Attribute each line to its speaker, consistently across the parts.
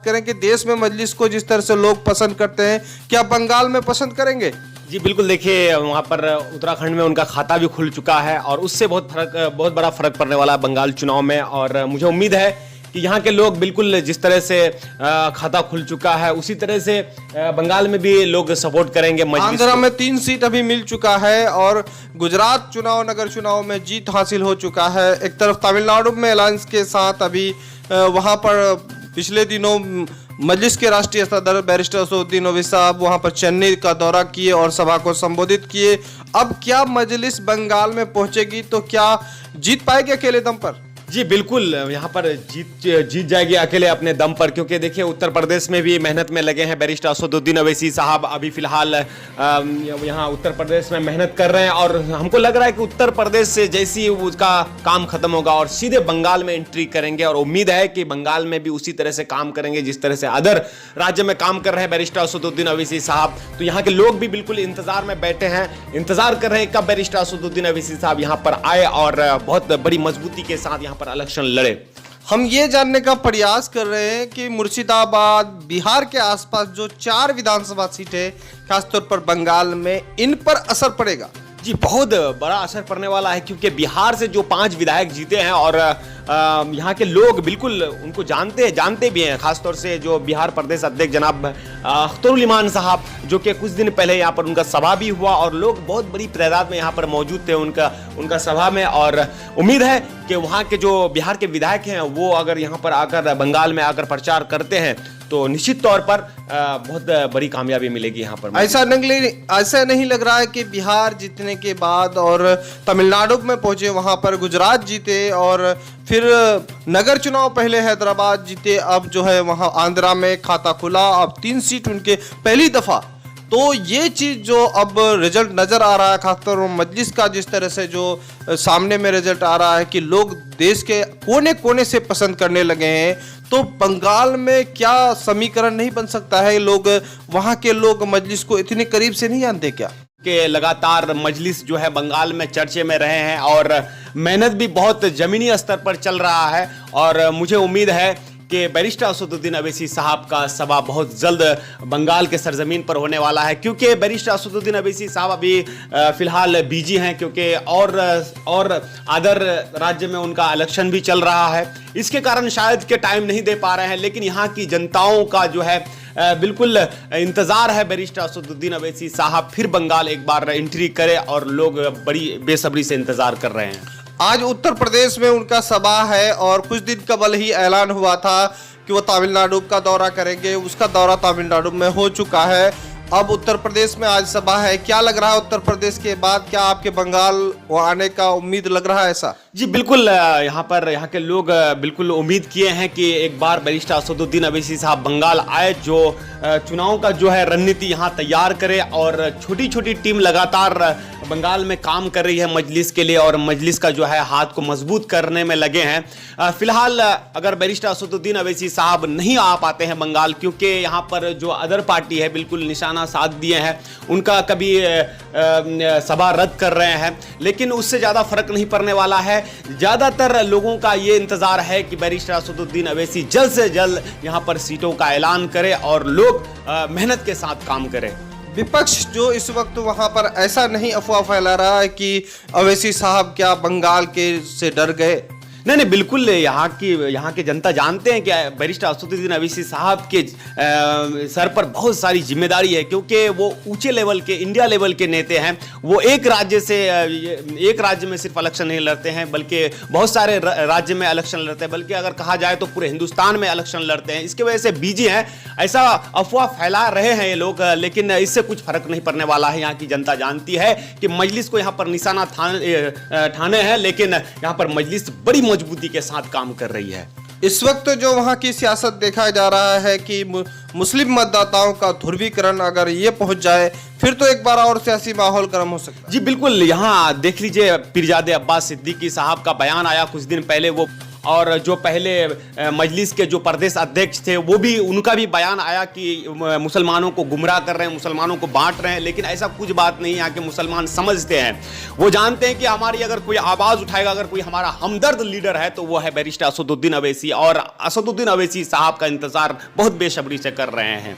Speaker 1: करें कि देश में मजलिस को जिस तरह से लोग पसंद करते हैं, क्या बंगाल में पसंद करेंगे?
Speaker 2: जी बिल्कुल, देखिए वहाँ पर उत्तराखंड में उनका खाता भी खुल चुका है और उससे बहुत बड़ा फर्क पड़ने वाला है बंगाल चुनाव में। और मुझे उम्मीद है कि यहाँ के लोग बिल्कुल जिस तरह से खाता खुल चुका है उसी तरह से बंगाल में भी लोग सपोर्ट करेंगे मजलिस
Speaker 1: आंध्रा में 3 सीट अभी मिल चुका है और गुजरात चुनाव, नगर चुनाव में जीत हासिल हो चुका है। एक तरफ तमिलनाडु में अलायंस के साथ अभी वहां पर पिछले दिनों मजलिस के राष्ट्रीय सदर बैरिस्टर असदुद्दीन ओवैसी साहब वहां पर चेन्नई का दौरा किए और सभा को संबोधित किए। अब क्या मजलिस बंगाल में पहुंचेगी तो क्या जीत पाएगी अकेले दम पर?
Speaker 2: जी बिल्कुल, यहाँ पर जीत जाएगी अकेले अपने दम पर, क्योंकि देखिए उत्तर प्रदेश में भी मेहनत में लगे हैं बैरिस्टर असदुद्दीन ओवैसी साहब। अभी फिलहाल यहाँ उत्तर प्रदेश में मेहनत कर रहे हैं और हमको लग रहा है कि उत्तर प्रदेश से जैसे ही उसका काम खत्म होगा और सीधे बंगाल में एंट्री करेंगे। और उम्मीद है कि बंगाल में भी उसी तरह से काम करेंगे जिस तरह से अदर राज्य में काम कर रहे हैं बैरिस्टर असदुद्दीन ओवैसी साहब। तो यहाँ के लोग भी बिल्कुल इंतजार में बैठे हैं, इंतजार कर रहे हैं कब बैरिस्टर असदुद्दीन ओवैसी साहब यहाँ पर आए और बहुत बड़ी मजबूती के साथ यहाँ पर इलेक्शन लड़े।
Speaker 1: हम ये जानने का प्रयास कर रहे हैं कि मुर्शिदाबाद, बिहार के आसपास जो 4 विधानसभा सीटें, खासतौर पर बंगाल में, इन पर असर पड़ेगा।
Speaker 2: जी बहुत बड़ा असर पड़ने वाला है, क्योंकि बिहार से जो 5 विधायक जीते हैं और यहाँ के लोग बिल्कुल उनको जानते भी हैं। खासतौर से जो बिहार प्रदेश अध्यक्ष जनाब अख्तरुल इमान साहब, जो कि कुछ दिन पहले यहाँ पर उनका सभा भी हुआ और लोग बहुत बड़ी तादाद में यहाँ पर मौजूद थे उनका सभा में। और उम्मीद है कि वहाँ के जो बिहार के विधायक हैं वो अगर यहाँ पर आकर बंगाल में आकर प्रचार करते हैं तो निश्चित तौर पर बहुत बड़ी कामयाबी मिलेगी यहाँ पर।
Speaker 1: ऐसा नहीं लग रहा है कि बिहार जीतने के बाद और तमिलनाडु में पहुंचे, वहां पर गुजरात जीते और फिर नगर चुनाव पहले हैदराबाद जीते, अब जो है वहां आंध्रा में खाता खुला, अब 3 सीट उनके पहली दफा। तो ये चीज जो अब रिजल्ट नजर आ रहा है, खासतौर पर मजलिस का जिस तरह से जो सामने में रिजल्ट आ रहा है कि लोग देश के कोने कोने से पसंद करने लगे हैं, तो बंगाल में क्या समीकरण नहीं बन सकता है? लोग वहां के लोग मजलिस को इतने करीब से नहीं जानते क्या?
Speaker 2: कि लगातार मजलिस जो है बंगाल में चर्चे में रहे हैं और मेहनत भी बहुत जमीनी स्तर पर चल रहा है। और मुझे उम्मीद है कि बैरिस्टर असदुद्दीन ओवैसी साहब का सभा बहुत जल्द बंगाल के सरजमीन पर होने वाला है, क्योंकि बैरिस्टर असदुद्दीन ओवैसी साहब अभी फिलहाल बिजी हैं, क्योंकि और अदर राज्य में उनका इलेक्शन भी चल रहा है। इसके कारण शायद के टाइम नहीं दे पा रहे हैं, लेकिन यहाँ की जनताओं का जो है बिल्कुल इंतजार है बैरिस्टर असदुद्दीन ओवैसी साहब फिर बंगाल एक बार एंट्री करे और लोग बड़ी बेसब्री से इंतजार कर रहे हैं।
Speaker 1: आज उत्तर प्रदेश में उनका सभा है और कुछ दिन कबल ही ऐलान हुआ था कि वो तमिलनाडु का दौरा करेंगे। उसका दौरा तमिलनाडु में हो चुका है, अब उत्तर प्रदेश में आज सभा है। क्या लग रहा है उत्तर प्रदेश के बाद, क्या आपके बंगाल आने का उम्मीद लग रहा है ऐसा?
Speaker 2: जी बिल्कुल, यहाँ के लोग बिल्कुल उम्मीद किए हैं कि एक बार बैरिस्टर असदुद्दीन ओवैसी साहब बंगाल आए, जो चुनाव का जो है रणनीति यहाँ तैयार करे। और छोटी छोटी टीम लगातार बंगाल में काम कर रही है मजलिस के लिए और मजलिस का जो है हाथ को मजबूत करने में लगे हैं। फिलहाल अगर बैरिस्टर असदुद्दीन ओवैसी साहब नहीं आ पाते हैं बंगाल, क्योंकि यहाँ पर जो अदर पार्टी है बिल्कुल निशाना साध दिए हैं, उनका कभी सभा रद्द कर रहे हैं, लेकिन उससे ज़्यादा फर्क नहीं पड़ने वाला है। ज़्यादातर लोगों का ये इंतज़ार है कि बैरिस्टर असदुद्दीन ओवैसी जल्द से जल्द यहाँ पर सीटों का ऐलान करे और लोग मेहनत के साथ काम करें।
Speaker 1: विपक्ष जो इस वक्त वहां पर ऐसा नहीं अफवाह फैला रहा है कि ओवैसी साहब क्या बंगाल के से डर गए?
Speaker 2: नहीं, बिल्कुल, यहाँ की जनता जानते हैं कि बैरिस्टर असदुद्दीन ओवैसी साहब के सर पर बहुत सारी जिम्मेदारी है, क्योंकि वो ऊंचे लेवल के, इंडिया लेवल के नेता हैं। वो एक राज्य में सिर्फ इलेक्शन नहीं लड़ते हैं, बल्कि बहुत सारे राज्य में इलेक्शन लड़ते हैं, बल्कि अगर कहा जाए तो पूरे हिंदुस्तान में इलेक्शन लड़ते हैं। इसकी वजह से बिजी हैं, ऐसा अफवाह फैला रहे हैं ये लोग, लेकिन इससे कुछ फर्क नहीं पड़ने वाला है। यहाँ की जनता जानती है कि मजलिस को यहाँ पर निशाना ठाने हैं, लेकिन यहाँ पर मजलिस बड़ी मजबूती के साथ काम कर रही है।
Speaker 1: इस वक्त जो वहां की सियासत देखा जा रहा है कि मुस्लिम मतदाताओं का ध्रुवीकरण अगर ये पहुंच जाए फिर तो एक बार और सियासी माहौल गर्म हो सकता है।
Speaker 2: जी बिल्कुल, यहाँ देख लीजिए पीरजादे अब्बास सिद्दीकी साहब का बयान आया कुछ दिन पहले, वो और जो पहले मजलिस के जो प्रदेश अध्यक्ष थे वो भी, उनका भी बयान आया कि मुसलमानों को गुमराह कर रहे हैं, मुसलमानों को बांट रहे हैं, लेकिन ऐसा कुछ बात नहीं। यहाँ के मुसलमान समझते हैं, वो जानते हैं कि हमारी अगर कोई आवाज़ उठाएगा, अगर कोई हमारा हमदर्द लीडर है तो वो है बैरिस्टर असदुद्दीन अवैसी, और असदुद्दीन अवैसी साहब का इंतजार बहुत बेसब्री से कर रहे हैं।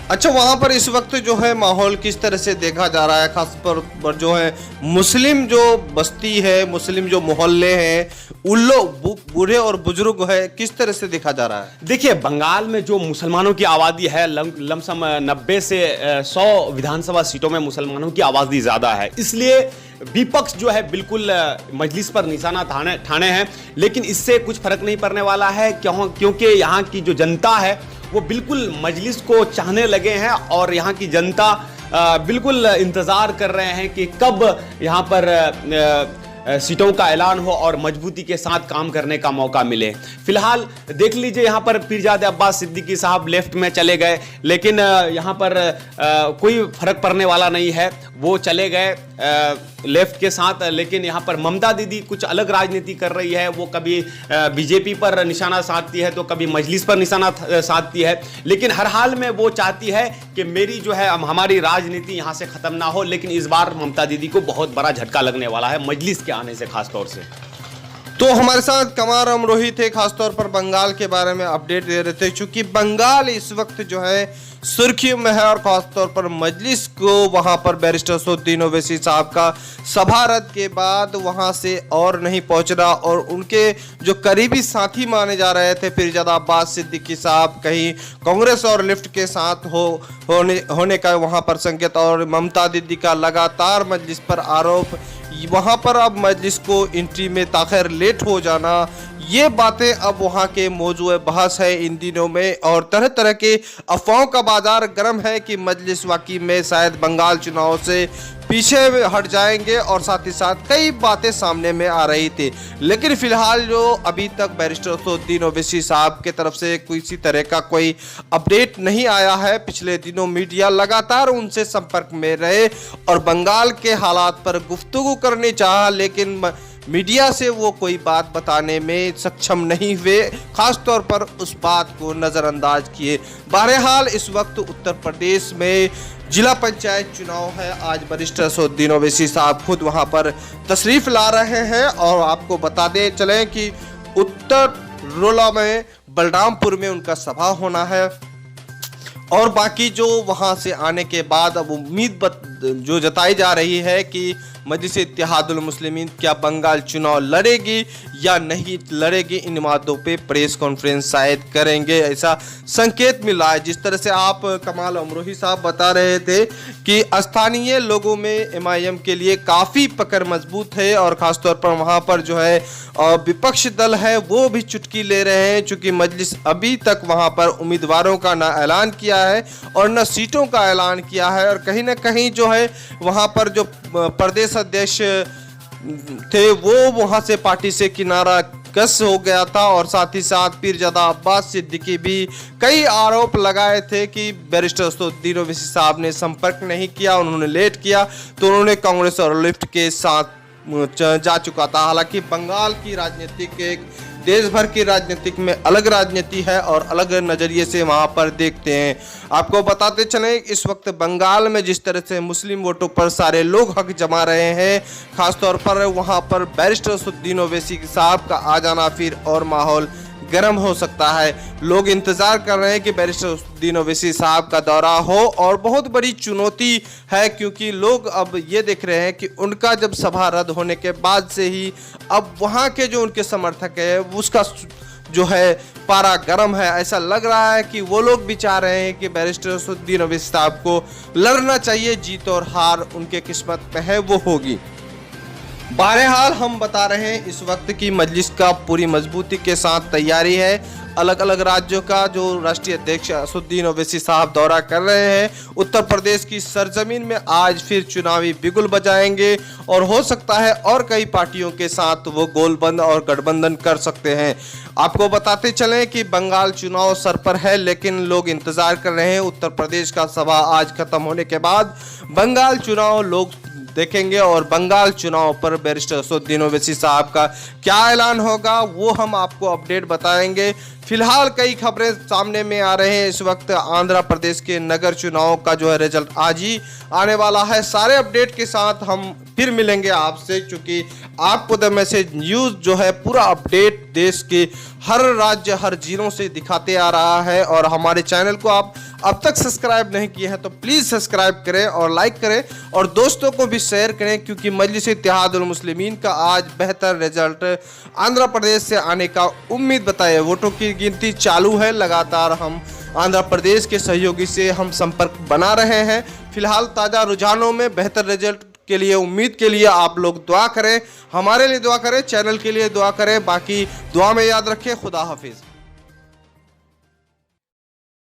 Speaker 1: अच्छा, वहाँ पर इस वक्त जो है माहौल किस तरह से देखा जा रहा है, खास पर जो है मुस्लिम जो बस्ती है, मुस्लिम जो मोहल्ले हैं, उन लोग बूढ़े और बुजुर्ग है, किस तरह से देखा जा रहा है?
Speaker 2: देखिए, बंगाल में जो मुसलमानों की आबादी है लमसम 90 से 100 विधानसभा सीटों में मुसलमानों की आबादी ज़्यादा है, इसलिए विपक्ष जो है बिल्कुल मजलिस पर निशाना ठाने हैं, लेकिन इससे कुछ फर्क नहीं पड़ने वाला है, क्योंकि यहाँ की जो जनता है वो बिल्कुल मजलिस को चाहने लगे हैं, और यहाँ की जनता बिल्कुल इंतज़ार कर रहे हैं कि कब यहाँ पर सीटों का ऐलान हो और मजबूती के साथ काम करने का मौका मिले। फिलहाल देख लीजिए, यहाँ पर पीरजादे अब्बास सिद्दीकी साहब लेफ्ट में चले गए, लेकिन यहाँ पर कोई फर्क पड़ने वाला नहीं है, वो चले गए लेफ्ट के साथ। लेकिन यहाँ पर ममता दीदी कुछ अलग राजनीति कर रही है, वो कभी बीजेपी पर निशाना साधती है तो कभी मजलिस पर निशाना साधती है, लेकिन हर हाल में वो चाहती है कि मेरी जो है हमारी राजनीति यहाँ से खत्म ना हो। लेकिन इस बार ममता दीदी को बहुत बड़ा झटका लगने वाला है मजलिस के आने से, खास तौर से।
Speaker 1: तो हमारे साथ कमार अमरोही थे, खासतौर पर बंगाल के बारे में अपडेट दे रहे थे, क्योंकि बंगाल इस वक्त जो है सुर्खियों में है, और खासतौर पर मजलिस को वहां पर बैरिस्टर असदुद्दीन ओवैसी साहब का सभा रद्द के बाद वहां से और नहीं पहुंचना, और उनके जो करीबी साथी माने जा रहे थे पीरजादा अब्बास सिद्दीकी साहब, कहीं कांग्रेस और लेफ्ट के साथ होने का वहां पर संकेत, और ममता दीदी का लगातार मजलिस पर आरोप, वहां पर अब मजलिस को एंट्री में ताखिर लेट हो जाना, ये बातें अब वहां के मौजूद बहस है इन दिनों में, और तरह तरह के अफवाहों का बाजार गर्म है कि मजलिस वाकई में शायद बंगाल चुनाव से पीछे हट जाएंगे, और साथ ही साथ कई बातें सामने में आ रही थी। लेकिन फिलहाल जो अभी तक बैरिस्टर असदुद्दीन ओवैसी साहब के तरफ से किसी तरह का कोई अपडेट नहीं आया है। पिछले दिनों मीडिया लगातार उनसे संपर्क में रहे और बंगाल के हालात पर गुफ्तगू करने चाहा, लेकिन मीडिया से वो कोई बात बताने में सक्षम नहीं हुए, खास तौर पर उस बात को नज़रअंदाज किए। बहरहाल इस वक्त उत्तर प्रदेश में जिला पंचायत चुनाव है। आज बैरिस्टर असदुद्दीन ओवैसी साहब खुद वहां पर तशरीफ ला रहे हैं, और आपको बताते चलें कि उत्तर रोला में बलरामपुर में उनका सभा होना है, और बाकी जो वहां से आने के बाद अब उम्मीद जो जताई जा रही है कि मजलिस इत्तेहादुल मुस्लिमीन क्या बंगाल चुनाव लड़ेगी या नहीं लड़ेगी, इन बातों पे प्रेस कॉन्फ्रेंस शायद करेंगे, ऐसा संकेत मिला है। जिस तरह से आप कमाल अमरोही साहब बता रहे थे कि स्थानीय लोगों में एमआईएम के लिए काफ़ी पकड़ मजबूत है, और ख़ासतौर पर वहाँ पर जो है विपक्ष दल है वो भी चुटकी ले रहे हैं, चूँकि मजलिस अभी तक वहाँ पर उम्मीदवारों का ना ऐलान किया है और न सीटों का ऐलान किया है, और कहीं ना कहीं जो है वहाँ पर जो प्रदेश अध्यक्ष थे वो वहां से पार्टी से किनारा कस हो गया था, और साथ ही साथ पीरजादा अब्बास सिद्दीकी भी कई आरोप लगाए थे कि बैरिस्टर असदुद्दीन ओवैसी साहब ने संपर्क नहीं किया, उन्होंने लेट किया, तो उन्होंने कांग्रेस और लेफ्ट के साथ जा चुका था। हालांकि बंगाल की राजनीतिक एक देश भर की राजनीतिक में अलग राजनीति है और अलग नज़रिए से वहाँ पर देखते हैं। आपको बताते चलें इस वक्त बंगाल में जिस तरह से मुस्लिम वोटों पर सारे लोग हक जमा रहे हैं, खासतौर पर वहाँ पर बैरिस्टर असदुद्दीन ओवैसी साहब का आ जाना फिर और माहौल गर्म हो सकता है। लोग इंतजार कर रहे हैं कि बैरिस्टर असदुद्दीन ओवैसी साहब का दौरा हो, और बहुत बड़ी चुनौती है, क्योंकि लोग अब ये देख रहे हैं कि उनका जब सभा रद्द होने के बाद से ही अब वहाँ के जो उनके समर्थक है उसका जो है पारा गर्म है। ऐसा लग रहा है कि वो लोग भी चाह रहे हैं कि बैरिस्टर असदुद्दीन ओवैसी साहब को लड़ना चाहिए, जीत और हार उनके किस्मत में है वो होगी। बहरहाल हम बता रहे हैं इस वक्त की मजलिस का पूरी मजबूती के साथ तैयारी है। अलग अलग राज्यों का जो राष्ट्रीय अध्यक्ष असदुद्दीन ओवैसी साहब दौरा कर रहे हैं, उत्तर प्रदेश की सरजमीन में आज फिर चुनावी बिगुल बजाएंगे, और हो सकता है और कई पार्टियों के साथ वो गोलबंद और गठबंधन कर सकते हैं। आपको बताते चलें कि बंगाल चुनाव सर पर है, लेकिन लोग इंतजार कर रहे हैं उत्तर प्रदेश का सभा आज खत्म होने के बाद बंगाल चुनाव लोग देखेंगे और बंगाल चुनाव पर बैरिस्टर असदुद्दीन ओवैसी साहब का क्या ऐलान होगा वो हम आपको अपडेट बताएंगे। फिलहाल कई खबरें सामने में आ रहे हैं। इस वक्त आंध्र प्रदेश के नगर चुनाव का जो है रिजल्ट आज ही आने वाला है। सारे अपडेट के साथ हम फिर मिलेंगे आपसे, क्योंकि आपको द मैसेज न्यूज़ जो है पूरा अपडेट देश के हर राज्य हर जिलों से दिखाते आ रहा है। और हमारे चैनल को आप अब तक सब्सक्राइब नहीं किए हैं तो प्लीज़ सब्सक्राइब करें और लाइक करें और दोस्तों को भी शेयर करें, क्योंकि मजलिस इत्तेहादुल मुस्लिमीन का आज बेहतर रिजल्ट आंध्र प्रदेश से आने का उम्मीद बताए। वोटों की गिनती चालू है, लगातार हम आंध्र प्रदेश के सहयोगी से हम संपर्क बना रहे हैं। फिलहाल ताज़ा रुझानों में बेहतर रिजल्ट के लिए उम्मीद के लिए आप लोग दुआ करें, हमारे लिए दुआ करें, चैनल के लिए दुआ करें। बाकी दुआ में याद रखें। खुदा हाफिज़।